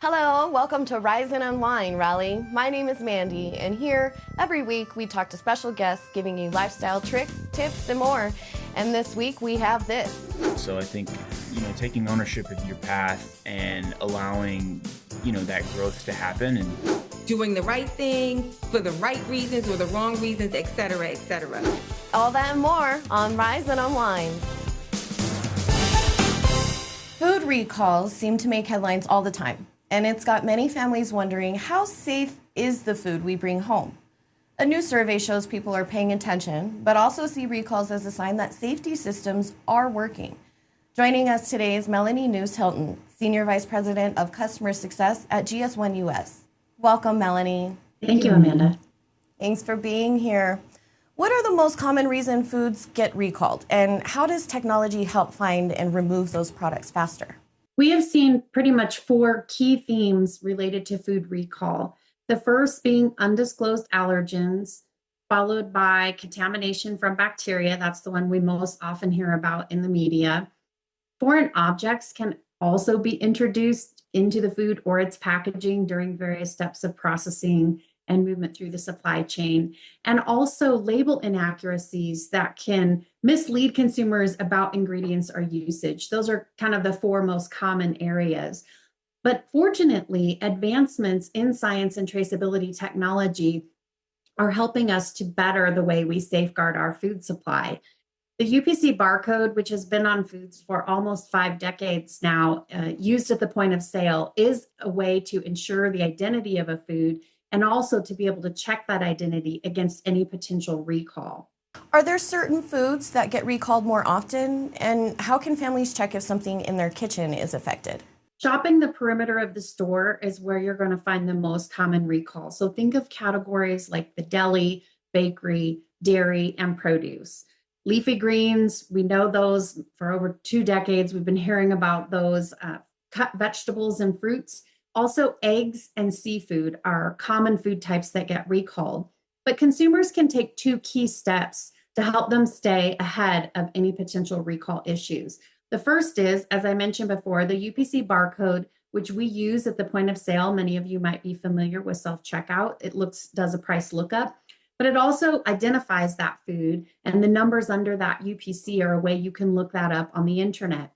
Hello, welcome to Rise Unwind Raleigh. My name is Mandy, and here every week we talk to special guests giving you lifestyle tricks, tips, and more. And this week we have this. So I think, taking ownership of your path and allowing, that growth to happen and doing the right thing for the right reasons or the wrong reasons, etc., etc. All that and more on Rise and Unwind. Food recalls seem to make headlines all the time, and it's got many families wondering how safe is the food we bring home. A new survey shows people are paying attention, but also see recalls as a sign that safety systems are working. Joining us today is Melanie News Hilton, Senior Vice President of Customer Success at GS1 US. Welcome, Melanie. Thank you, Amanda. Thanks for being here. What are the most common reasons foods get recalled, and how does technology help find and remove those products faster? We have seen pretty much 4 key themes related to food recall. The first being undisclosed allergens, followed by contamination from bacteria. That's the one we most often hear about in the media. Foreign objects can also be introduced into the food or its packaging during various steps of processing and movement through the supply chain, and also label inaccuracies that can mislead consumers about ingredients or usage. Those are kind of the 4 most common areas. But fortunately, advancements in science and traceability technology are helping us to better the way we safeguard our food supply. The UPC barcode, which has been on foods for almost 5 decades now, used at the point of sale, is a way to ensure the identity of a food and also to be able to check that identity against any potential recall. Are there certain foods that get recalled more often? And how can families check if something in their kitchen is affected? Shopping the perimeter of the store is where you're going to find the most common recalls. So think of categories like the deli, bakery, dairy, and produce. Leafy greens, we know those for over 2 decades. We've been hearing about those. Cut vegetables and fruits. Also, eggs and seafood are common food types that get recalled. But consumers can take 2 key steps to help them stay ahead of any potential recall issues. The first is, as I mentioned before, the UPC barcode, which we use at the point of sale. Many of you might be familiar with self-checkout. It does a price lookup, but it also identifies that food, and the numbers under that UPC are a way you can look that up on the internet.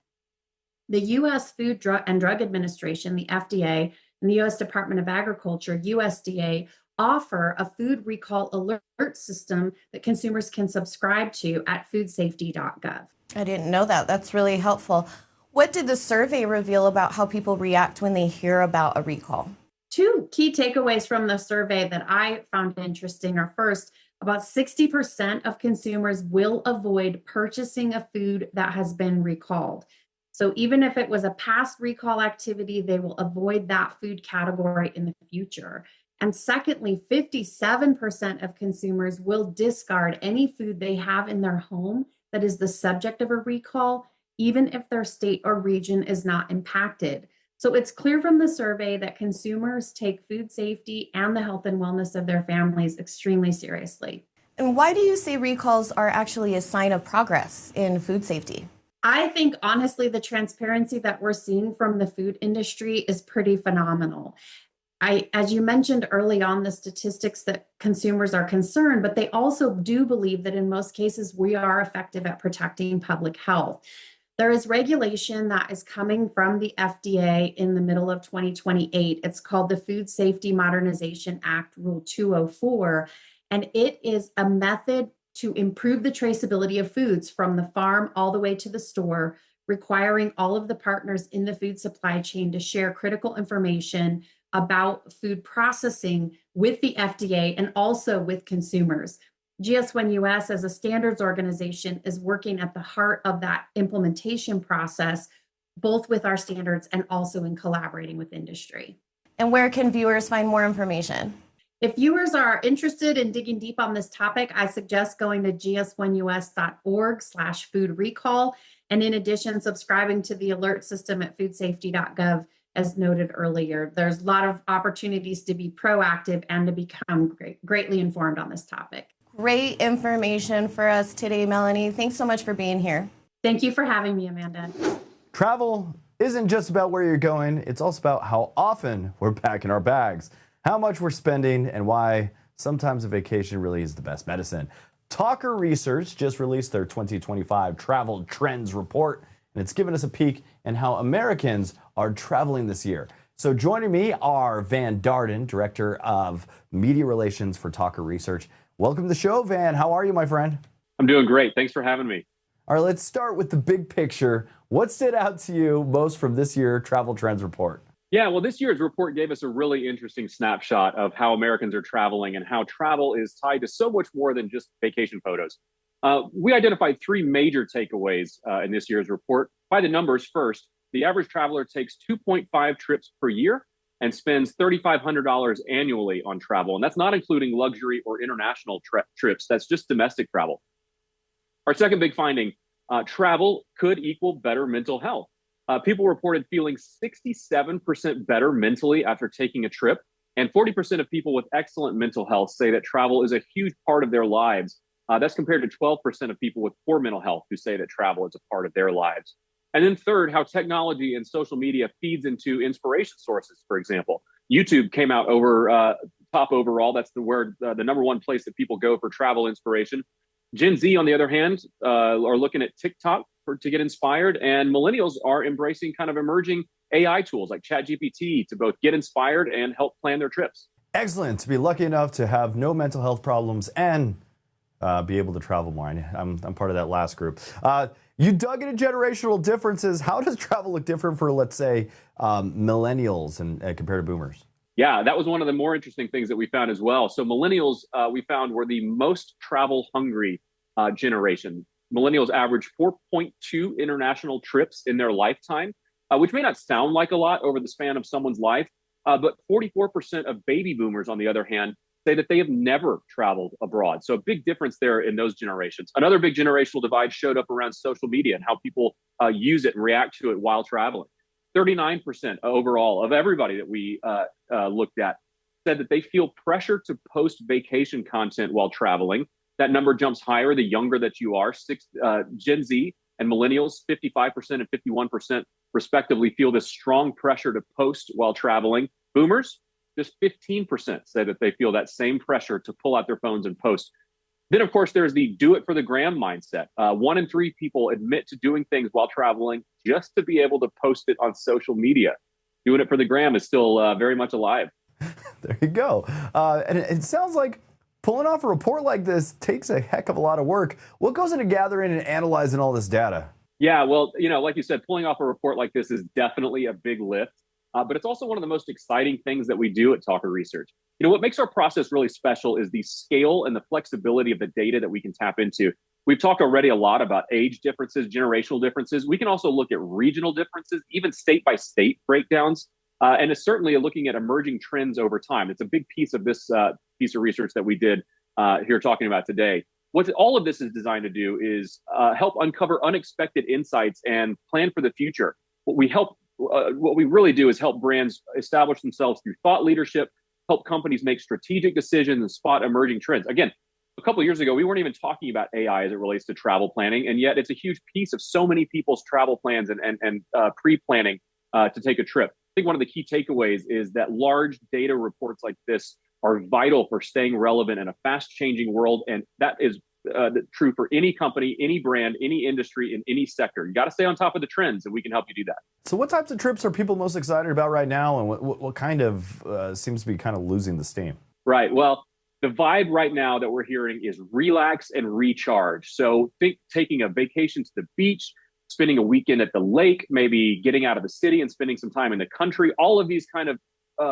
The U.S. Food and Drug Administration, the FDA, and the U.S. Department of Agriculture, USDA, offer a food recall alert system that consumers can subscribe to at foodsafety.gov. I didn't know that. That's really helpful. What did the survey reveal about how people react when they hear about a recall? 2 key takeaways from the survey that I found interesting are, first, about 60% of consumers will avoid purchasing a food that has been recalled. So even if it was a past recall activity, they will avoid that food category in the future. And secondly, 57% of consumers will discard any food they have in their home that is the subject of a recall, even if their state or region is not impacted. So it's clear from the survey that consumers take food safety and the health and wellness of their families extremely seriously. And why do you say recalls are actually a sign of progress in food safety? I think, honestly, the transparency that we're seeing from the food industry is pretty phenomenal. As you mentioned early on, the statistics that consumers are concerned, but they also do believe that in most cases we are effective at protecting public health. There is regulation that is coming from the FDA in the middle of 2028. It's called the Food Safety Modernization Act, Rule 204, and it is a method to improve the traceability of foods from the farm all the way to the store, requiring all of the partners in the food supply chain to share critical information about food processing with the FDA and also with consumers. GS1 US, as a standards organization, is working at the heart of that implementation process, both with our standards and also in collaborating with industry. And where can viewers find more information? If viewers are interested in digging deep on this topic, I suggest going to gs1us.org/food recall. And in addition, subscribing to the alert system at foodsafety.gov, as noted earlier. There's a lot of opportunities to be proactive and to become greatly informed on this topic. Great information for us today, Melanie. Thanks so much for being here. Thank you for having me, Amanda. Travel isn't just about where you're going, it's also about how often we're packing our bags, how much we're spending, and why sometimes a vacation really is the best medicine. Talker Research just released their 2025 Travel Trends Report, and it's given us a peek in how Americans are traveling this year. So joining me are Van Darden, Director of Media Relations for Talker Research. Welcome to the show, Van. How are you, my friend? I'm doing great. Thanks for having me. All right, let's start with the big picture. What stood out to you most from this year's Travel Trends Report? Yeah, well, this year's report gave us a really interesting snapshot of how Americans are traveling and how travel is tied to so much more than just vacation photos. We identified three major takeaways in this year's report. By the numbers first, the average traveler takes 2.5 trips per year and spends $3,500 annually on travel. And that's not including luxury or international trips. That's just domestic travel. Our second big finding, travel could equal better mental health. People reported feeling 67% better mentally after taking a trip. And 40% of people with excellent mental health say that travel is a huge part of their lives. That's compared to 12% of people with poor mental health who say that travel is a part of their lives. And then third, how technology and social media feeds into inspiration sources, for example. YouTube came out over top overall. That's the number one place that people go for travel inspiration. Gen Z, on the other hand, are looking at TikTok to get inspired, and millennials are embracing kind of emerging AI tools like ChatGPT to both get inspired and help plan their trips. Excellent. To be lucky enough to have no mental health problems and be able to travel more. I'm part of that last group. You dug into generational differences. How does travel look different for, let's say, millennials and compared to boomers? Yeah, that was one of the more interesting things that we found as well. So millennials, we found, were the most travel hungry generation. Millennials average 4.2 international trips in their lifetime, which may not sound like a lot over the span of someone's life, but 44% of baby boomers, on the other hand, say that they have never traveled abroad. So a big difference there in those generations. Another big generational divide showed up around social media and how people use it and react to it while traveling. 39% overall of everybody that we looked at said that they feel pressure to post vacation content while traveling. That number jumps higher the younger that you are. Gen Z and millennials, 55% and 51% respectively, feel this strong pressure to post while traveling. Boomers, just 15% say that they feel that same pressure to pull out their phones and post. Then, of course, there's the do it for the gram mindset. 1 in 3 people admit to doing things while traveling just to be able to post it on social media. Doing it for the gram is still very much alive. There you go. And it sounds like pulling off a report like this takes a heck of a lot of work. What goes into gathering and analyzing all this data? Yeah, well, like you said, pulling off a report like this is definitely a big lift. But it's also one of the most exciting things that we do at Talker Research. What makes our process really special is the scale and the flexibility of the data that we can tap into. We've talked already a lot about age differences, generational differences. We can also look at regional differences, even state-by-state breakdowns. And it's certainly looking at emerging trends over time. It's a big piece of this piece of research that we did here talking about today. What all of this is designed to do is help uncover unexpected insights and plan for the future. What we really do is help brands establish themselves through thought leadership, help companies make strategic decisions and spot emerging trends. Again, a couple of years ago, we weren't even talking about AI as it relates to travel planning, and yet it's a huge piece of so many people's travel plans and pre-planning to take a trip. I think one of the key takeaways is that large data reports like this are vital for staying relevant in a fast-changing world, and that is true for any company, any brand, any industry, in any sector. You got to stay on top of the trends, and we can help you do that. So what types of trips are people most excited about right now, and what kind of seems to be kind of losing the steam? Right. Well, the vibe right now that we're hearing is relax and recharge. So think taking a vacation to the beach, spending a weekend at the lake, maybe getting out of the city and spending some time in the country. All of these kind of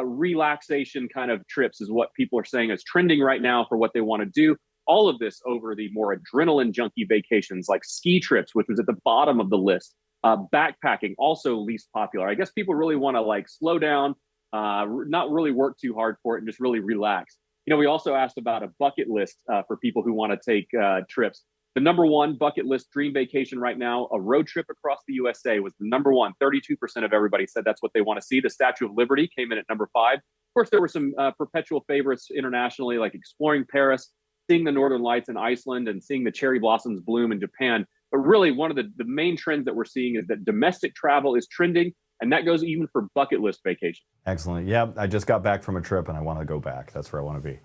relaxation kind of trips is what people are saying is trending right now for what they want to do. All of this over the more adrenaline junkie vacations like ski trips, which was at the bottom of the list. Backpacking, also least popular. I guess people really want to slow down, not really work too hard for it, and just really relax. We also asked about a bucket list for people who want to take trips. The number one bucket list dream vacation right now, a road trip across the USA, was the number one. 32% of everybody said that's what they want to see. The Statue of Liberty came in at number 5. Of course, there were some perpetual favorites internationally, like exploring Paris, seeing the Northern Lights in Iceland, and seeing the cherry blossoms bloom in Japan. But really, one of the main trends that we're seeing is that domestic travel is trending, And that goes even for bucket list vacation. Excellent. Yeah, I just got back from a trip and I want to go back. That's where I want to be.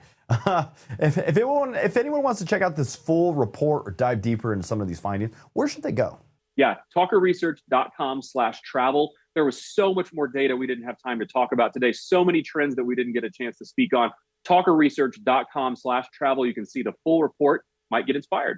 If anyone wants to check out this full report or dive deeper into some of these findings, where should they go? Yeah, talkerresearch.com/travel. There was so much more data we didn't have time to talk about today. So many trends that we didn't get a chance to speak on. Talkerresearch.com/travel. You can see the full report. Might get inspired.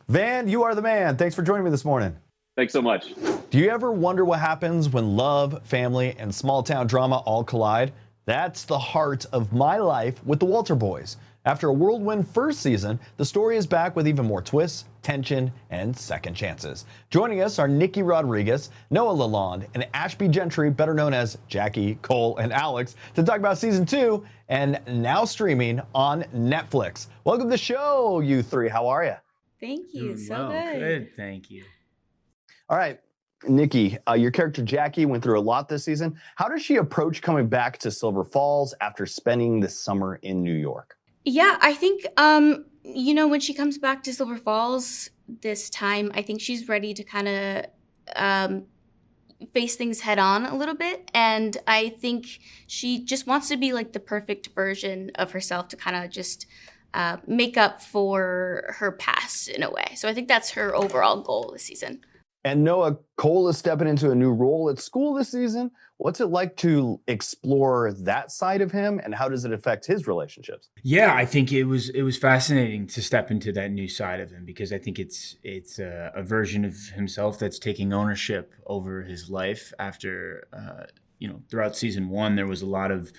Van, you are the man. Thanks for joining me this morning. Thanks so much. Do you ever wonder what happens when love, family, and small town drama all collide? That's the heart of My Life with the Walter Boys. After a whirlwind first season, the story is back with even more twists, tension, and second chances. Joining us are Nikki Rodriguez, Noah LaLonde, and Ashby Gentry, better known as Jackie, Cole, and Alex, to talk about season 2 and now streaming on Netflix. Welcome to the show, you three. How are you? Thank you. Doing So well. good. Good, thank you. All right, Nikki, your character Jackie went through a lot this season. How does she approach coming back to Silver Falls after spending the summer in New York? Yeah, I think when she comes back to Silver Falls this time, I think she's ready to kind of face things head on a little bit. And I think she just wants to be like the perfect version of herself to kind of just make up for her past in a way. So I think that's her overall goal this season. And Noah, Cole is stepping into a new role at school this season. What's it like to explore that side of him, and how does it affect his relationships? Yeah, I think it was fascinating to step into that new side of him, because I think it's a version of himself that's taking ownership over his life. After throughout season 1, there was a lot of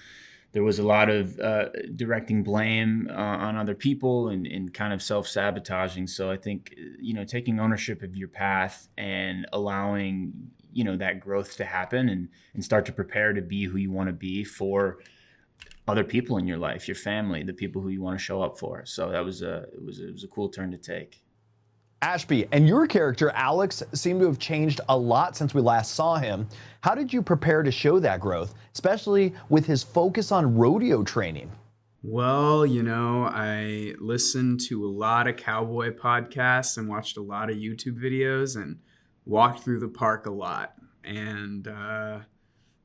directing blame on other people and kind of self-sabotaging. So I think, taking ownership of your path and allowing, that growth to happen and start to prepare to be who you want to be for other people in your life, your family, the people who you want to show up for. So that was it was a cool turn to take. Ashby, and your character, Alex, seemed to have changed a lot since we last saw him. How did you prepare to show that growth, especially with his focus on rodeo training? Well, I listened to a lot of cowboy podcasts and watched a lot of YouTube videos and walked through the park a lot. And the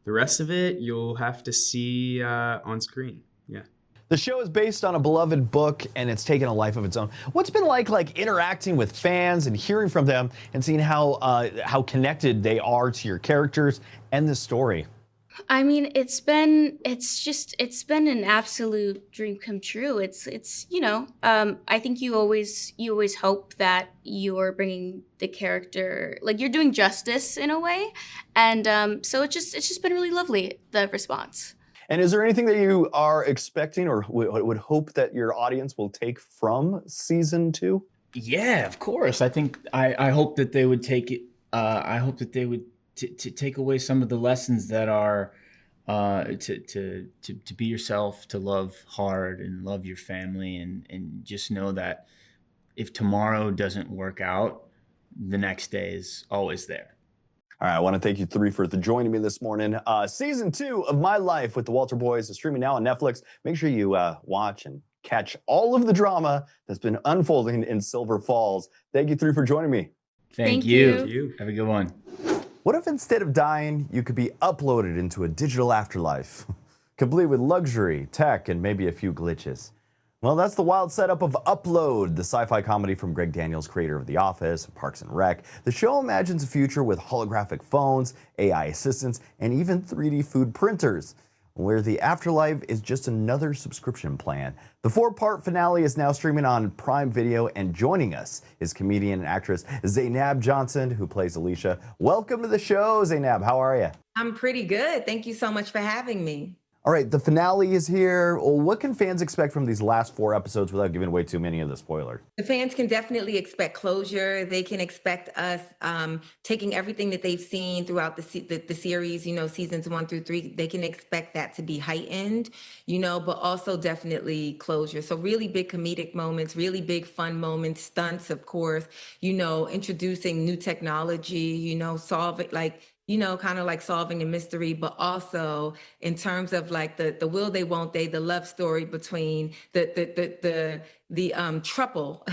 rest of it, you'll have to see on screen. Yeah. The show is based on a beloved book, and it's taken a life of its own. What's been like interacting with fans and hearing from them and seeing how connected they are to your characters and the story? I mean, it's been an absolute dream come true. I think you always hope that you're bringing the character, like you're doing justice in a way. And so it's just been really lovely, the response. And is there anything that you are expecting or would hope that your audience will take from season 2? Yeah, of course. I think I hope that they would take it. I hope that they would to take away some of the lessons that are to be yourself, to love hard and love your family, and just know that if tomorrow doesn't work out, the next day is always there. All right, I want to thank you three for joining me this morning. Season 2 of My Life with the Walter Boys is streaming now on Netflix. Make sure you watch and catch all of the drama that's been unfolding in Silver Falls. Thank you three for joining me. Thank you. Thank you. Have a good one. What if instead of dying, you could be uploaded into a digital afterlife, complete with luxury, tech, and maybe a few glitches? Well, that's the wild setup of Upload, the sci-fi comedy from Greg Daniels, creator of The Office and Parks and Rec. The show imagines a future with holographic phones, AI assistants, and even 3D food printers, where the afterlife is just another subscription plan. The 4-part finale is now streaming on Prime Video, and joining us is comedian and actress Zainab Johnson, who plays Alicia. Welcome to the show, Zainab. How are you? I'm pretty good. Thank you so much for having me. All right, the finale is here. Well, what can fans expect from these last 4 episodes without giving away too many of the spoilers? The fans can definitely expect closure. They can expect us taking everything that they've seen throughout the series, seasons 1 through 3. They can expect that to be heightened, but also definitely closure. So really big comedic moments, really big fun moments, stunts, of course, introducing new technology, solving kind of like solving a mystery, but also in terms of like the will they, won't they, the love story between the trouble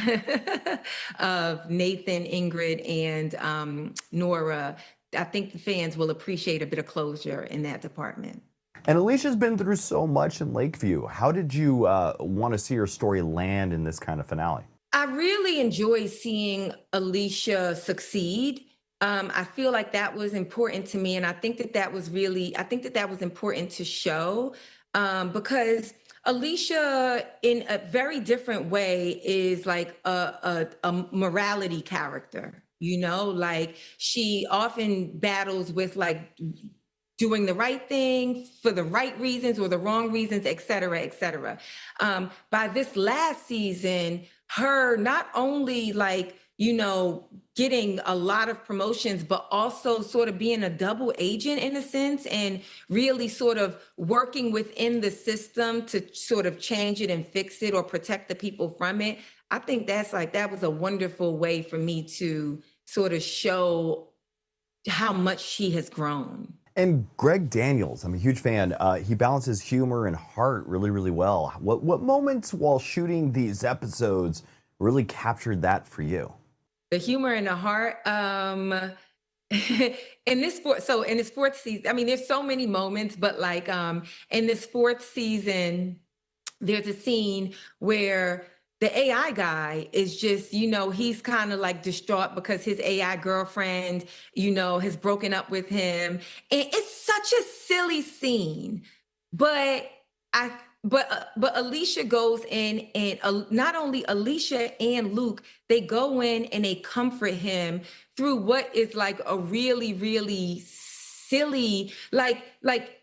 of Nathan, Ingrid, and Nora. I think the fans will appreciate a bit of closure in that department. And Alicia's been through so much in Lakeview. How did you want to see her story land in this kind of finale? I really enjoy seeing Alicia succeed. I feel like that was important to me. And I think that was important to show because Alicia, in a very different way, is like a morality character, you know, like she often battles with like doing the right thing for the right reasons or the wrong reasons, et cetera, et cetera. By this last season, her not only like, you know, getting a lot of promotions, but also sort of being a double agent in a sense and really sort of working within the system to sort of change it and fix it or protect the people from it. I think that was a wonderful way for me to sort of show how much she has grown. And Greg Daniels, I'm a huge fan. He balances humor and heart really, really well. What moments while shooting these episodes really captured that for you? The humor and the heart. In this fourth season, I mean, there's so many moments, but like in this fourth season, there's a scene where the AI guy is just, you know, he's kind of like distraught because his AI girlfriend, you know, has broken up with him. And it's such a silly scene. But Alicia goes in and not only Alicia and Luke, they go in and they comfort him through what is like a really, really silly, like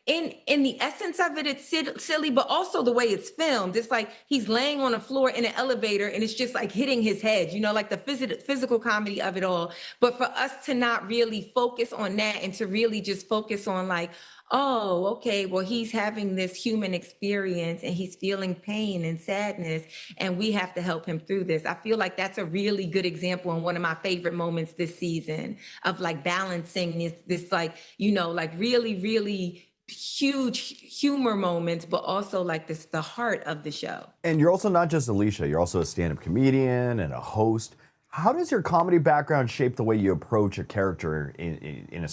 in the essence of it, it's silly, but also the way it's filmed. It's like he's laying on the floor in an elevator and it's just like hitting his head, you know, like the physical comedy of it all. But for us to not really focus on that and to really just focus on like, oh, okay, well, he's having this human experience and he's feeling pain and sadness, and we have to help him through this. I feel like that's a really good example and one of my favorite moments this season of like balancing this like, you know, like really, really huge humor moments, but also like the heart of the show. And you're also not just Alicia, you're also a stand-up comedian and a host. How does your comedy background shape the way you approach a character on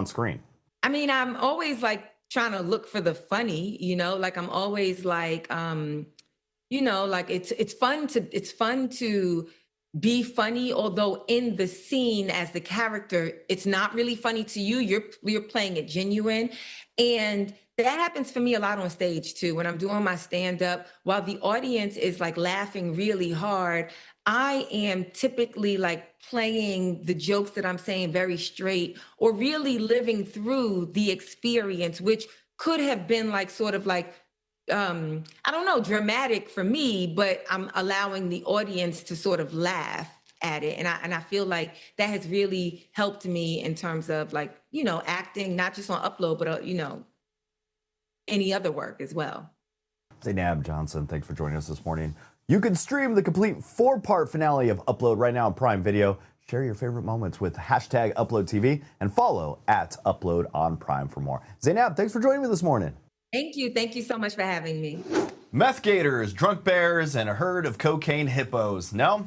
screen? I mean, I'm always like trying to look for the funny, you know, like I'm always like, you know, like it's fun to be funny, although in the scene as the character, it's not really funny to you. You're playing it genuine. And that happens for me a lot on stage too. When I'm doing my stand-up, while the audience is like laughing really hard, I am typically like playing the jokes that I'm saying very straight or really living through the experience, which could have been like sort of like, I don't know, dramatic for me, but I'm allowing the audience to sort of laugh at it. And I feel like that has really helped me in terms of like, you know, acting, not just on Upload, but, you know, any other work as well. Zainab Johnson, thanks for joining us this morning. You can stream the complete 4-part finale of Upload right now on Prime Video. Share your favorite moments with hashtag UploadTV and follow @Upload on Prime for more. Zainab, thanks for joining me this morning. Thank you. Thank you so much for having me. Meth gators, drunk bears, and a herd of cocaine hippos. No,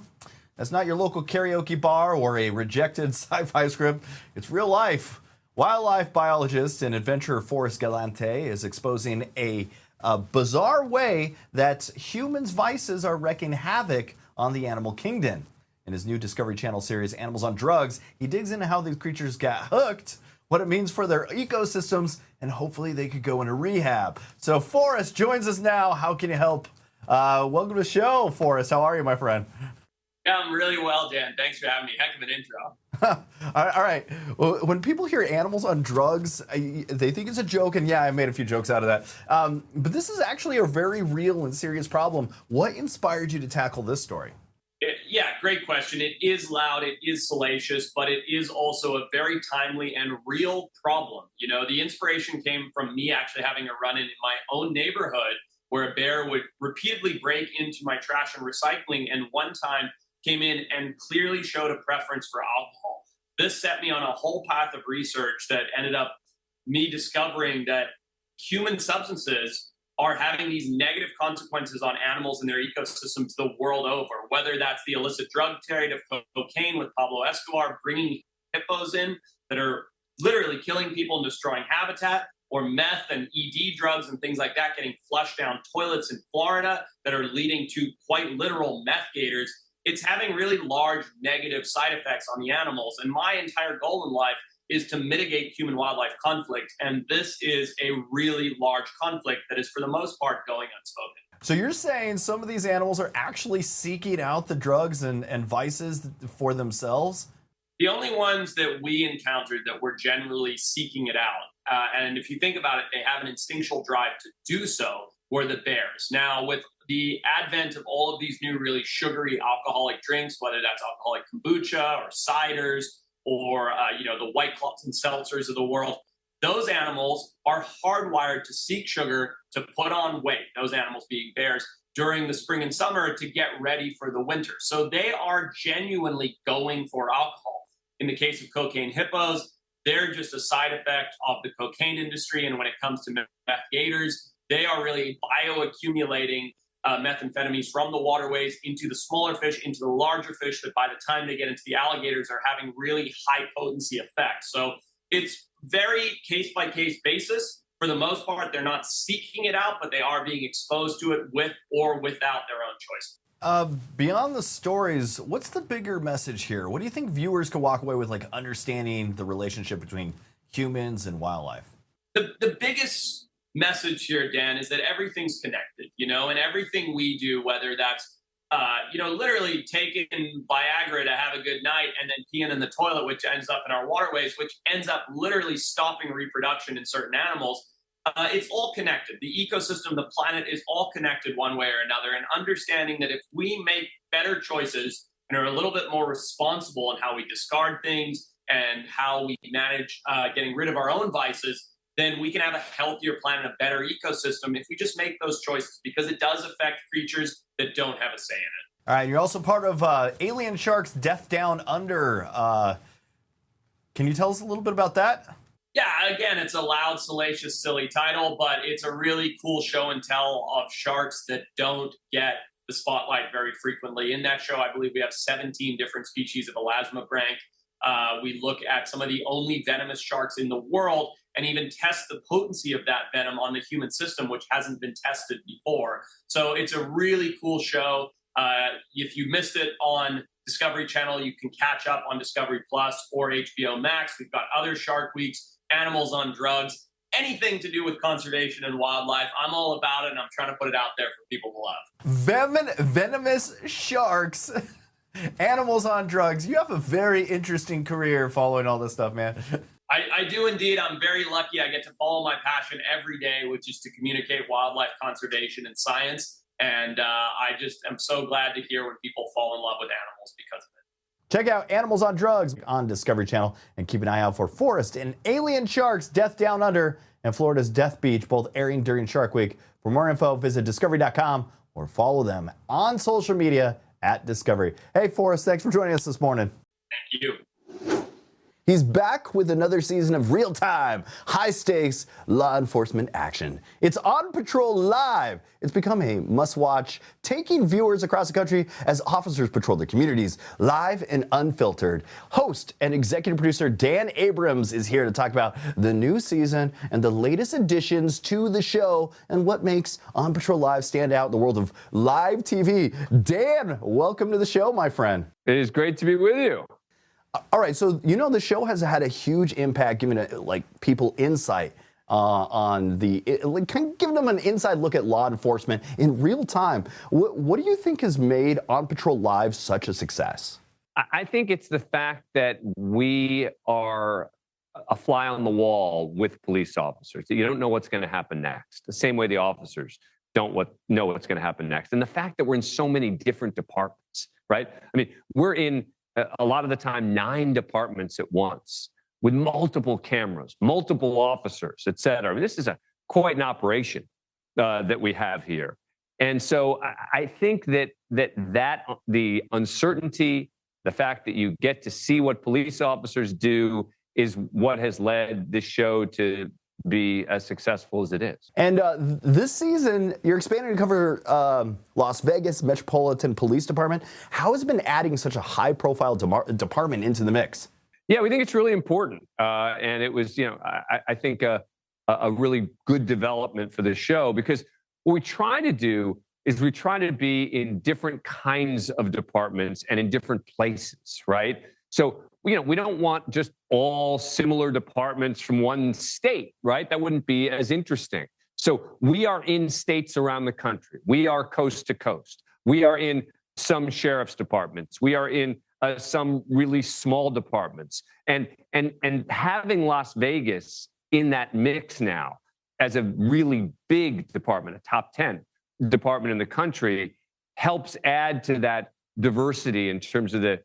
that's not your local karaoke bar or a rejected sci-fi script. It's real life. Wildlife biologist and adventurer Forrest Galante is exposing a bizarre way that humans' vices are wreaking havoc on the animal kingdom. In his new Discovery Channel series, Animals on Drugs, he digs into how these creatures got hooked, what it means for their ecosystems, and hopefully they could go into rehab. So Forrest joins us now. How can you help? Welcome to the show, Forrest. How are you, my friend? Yeah, I'm really well, Dan. Thanks for having me. Heck of an intro. All right. Well, when people hear Animals on Drugs, they think it's a joke, and yeah, I made a few jokes out of that. But this is actually a very real and serious problem. What inspired you to tackle this story? Yeah, great question. It is loud, it is salacious, but it is also a very timely and real problem. You know, the inspiration came from me actually having a run-in my own neighborhood where a bear would repeatedly break into my trash and recycling, and one time came in and clearly showed a preference for alcohol. This set me on a whole path of research that ended up me discovering that human substances are having these negative consequences on animals and their ecosystems the world over, whether that's the illicit drug trade of cocaine with Pablo Escobar bringing hippos in that are literally killing people and destroying habitat, or meth and ED drugs and things like that getting flushed down toilets in Florida that are leading to quite literal meth gators. It's having really large negative side effects on the animals. And my entire goal in life is to mitigate human-wildlife conflict. And this is a really large conflict that is, for the most part, going unspoken. So you're saying some of these animals are actually seeking out the drugs and vices for themselves? The only ones that we encountered that were generally seeking it out, and if you think about it, they have an instinctual drive to do so, were the bears. Now, with the advent of all of these new really sugary alcoholic drinks, whether that's alcoholic kombucha or ciders or the White Claws and seltzers of the world, those animals are hardwired to seek sugar to put on weight, those animals being bears, during the spring and summer to get ready for the winter. So they are genuinely going for alcohol. In the case of cocaine hippos, they're just a side effect of the cocaine industry. And when it comes to meth gators, they are really bioaccumulating methamphetamines from the waterways into the smaller fish, into the larger fish, that by the time they get into the alligators are having really high potency effects. So it's very case-by-case basis. For the most part, they're not seeking it out, but they are being exposed to it with or without their own choice. Beyond the stories, what's the bigger message here? What do you think viewers can walk away with, like understanding the relationship between humans and wildlife? The biggest message here, Dan, is that everything's connected, and everything we do, whether that's, literally taking Viagra to have a good night and then peeing in the toilet, which ends up in our waterways, which ends up literally stopping reproduction in certain animals. It's all connected. The ecosystem, the planet is all connected one way or another. And understanding that if we make better choices and are a little bit more responsible in how we discard things and how we manage getting rid of our own vices, then we can have a healthier planet, a better ecosystem if we just make those choices, because it does affect creatures that don't have a say in it. All right, you're also part of Alien Sharks Death Down Under. Can you tell us a little bit about that? Yeah, again, it's a loud, salacious, silly title, but it's a really cool show and tell of sharks that don't get the spotlight very frequently. In that show, I believe we have 17 different species of elasmobranch. We look at some of the only venomous sharks in the world and even test the potency of that venom on the human system, which hasn't been tested before. So it's a really cool show. If you missed it on Discovery Channel, you can catch up on Discovery Plus or HBO Max. We've got other Shark Weeks, Animals on Drugs, anything to do with conservation and wildlife. I'm all about it, and I'm trying to put it out there for people to love. Venomous sharks, animals on drugs. You have a very interesting career following all this stuff, man. I do indeed. I'm very lucky. I get to follow my passion every day, which is to communicate wildlife conservation and science. And I just am so glad to hear when people fall in love with animals because of it. Check out Animals on Drugs on Discovery Channel and keep an eye out for Forest and Alien Sharks Death Down Under and Florida's Death Beach, both airing during Shark Week. For more info, visit discovery.com or follow them on social media at Discovery. Hey, Forrest, thanks for joining us this morning. Thank you. He's back with another season of real-time, high-stakes law enforcement action. It's On Patrol Live. It's become a must-watch, taking viewers across the country as officers patrol their communities, live and unfiltered. Host and executive producer Dan Abrams is here to talk about the new season and the latest additions to the show and what makes On Patrol Live stand out in the world of live TV. Dan, welcome to the show, my friend. It is great to be with you. All right, so the show has had a huge impact, giving people insight on kind of giving them an inside look at law enforcement in real time. What do you think has made On Patrol Live such a success? I think it's the fact that we are a fly on the wall with police officers. You don't know what's going to happen next. The same way the officers don't know what's going to happen next. And the fact that we're in so many different departments, right? I mean, we're in a lot of the time 9 departments at once with multiple cameras, multiple officers, et cetera. I mean, this is quite an operation that we have here. And so I think that the uncertainty, the fact that you get to see what police officers do is what has led this show to be as successful as it is. And this season, you're expanding to cover Las Vegas Metropolitan Police Department. How has been adding such a high-profile department into the mix? Yeah, we think it's really important. And it was, I think a really good development for this show, because what we try to do is we try to be in different kinds of departments and in different places, right? So, we don't want just all similar departments from one state, right? That wouldn't be as interesting. So we are in states around the country. We are coast to coast. We are in some sheriff's departments. We are in some really small departments. And having Las Vegas in that mix now as a really big department, a top 10 department in the country, helps add to that diversity in terms of the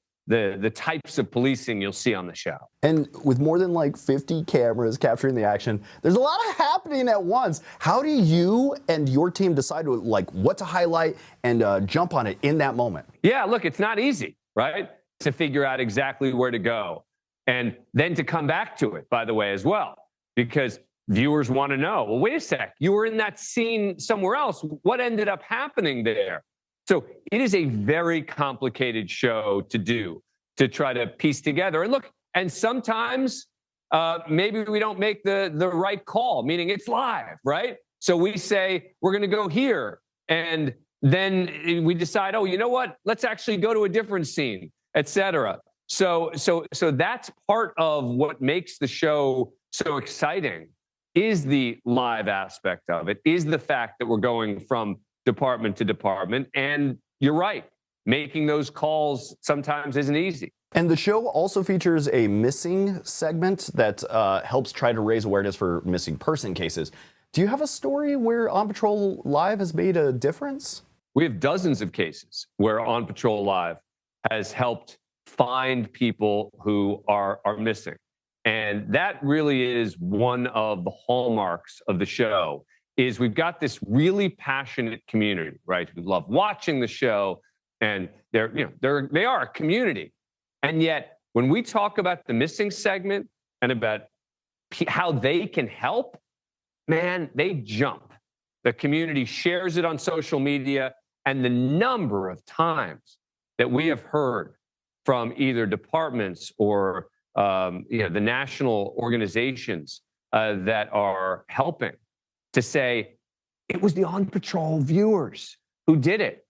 types of policing you'll see on the show. And with more than like 50 cameras capturing the action, there's a lot of happening at once. How do you and your team decide what to highlight and jump on it in that moment? Yeah, look, it's not easy, right? To figure out exactly where to go. And then to come back to it, by the way, as well, because viewers want to know, well, wait a sec, you were in that scene somewhere else. What ended up happening there? So it is a very complicated show to do, to try to piece together. And look, and sometimes maybe we don't make the right call, meaning it's live, right? So we say, we're going to go here. And then we decide, oh, you know what? Let's actually go to a different scene, et cetera. So that's part of what makes the show so exciting, is the live aspect of it, is the fact that we're going from department to department. And you're right, making those calls sometimes isn't easy. And the show also features a missing segment that helps try to raise awareness for missing person cases. Do you have a story where On Patrol Live has made a difference? We have dozens of cases where On Patrol Live has helped find people who are missing. And that really is one of the hallmarks of the show, is we've got this really passionate community, right, who love watching the show, and they are a community. And yet, when we talk about the missing segment and about how they can help, man, they jump. The community shares it on social media, and the number of times that we have heard from either departments or the national organizations that are helping to say, it was the On Patrol viewers who did it.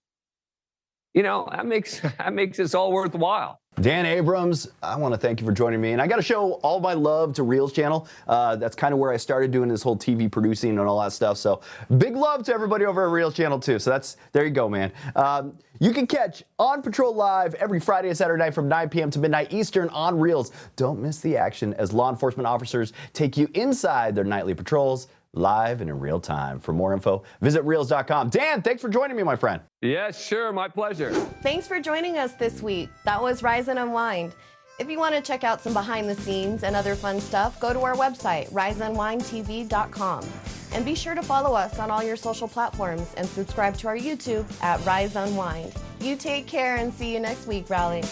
That makes this all worthwhile. Dan Abrams, I want to thank you for joining me. And I got to show all my love to Reelz channel. That's kind of where I started doing this whole TV producing and all that stuff. So big love to everybody over at Reelz channel too. So there you go, man. You can catch On Patrol Live every Friday and Saturday night from 9 p.m. to midnight Eastern on Reelz. Don't miss the action as law enforcement officers take you inside their nightly patrols, live and in real time. For more info, visit Reelz.com. Dan, thanks for joining me, my friend. Yeah, sure. My pleasure. Thanks for joining us this week. That was Rise and Unwind. If you want to check out some behind the scenes and other fun stuff, go to our website, riseunwindtv.com. And be sure to follow us on all your social platforms and subscribe to our YouTube at Rise Unwind. You take care and see you next week, Raleigh.